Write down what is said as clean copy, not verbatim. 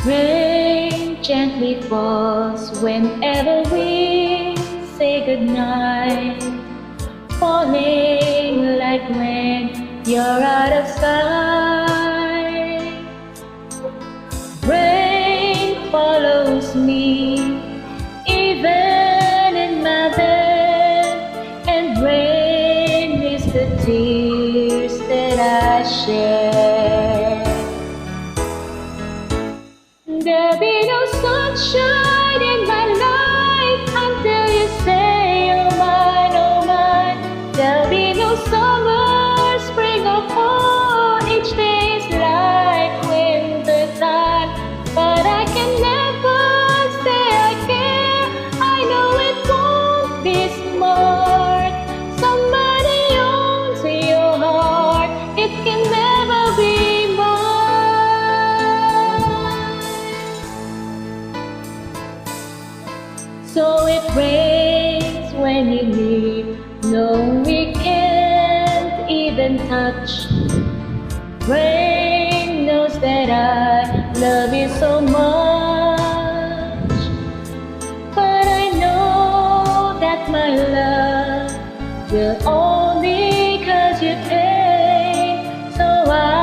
Rain gently falls whenever we say goodnight, falling like when you're out of sight. Rain follows me even in my bed, and rain is the tears that I shed. There'll be no sunshine in my life until you say you're mine, oh mine. There'll be no summer, spring or fall, each day is like winter time. But I can never say I care, I know it won't be smart. Somebody owns your heart, it can never be so it rains when you leave. No, we can't even touch. Rain knows that I love you so much, but I know that my love will only cause you pain. So I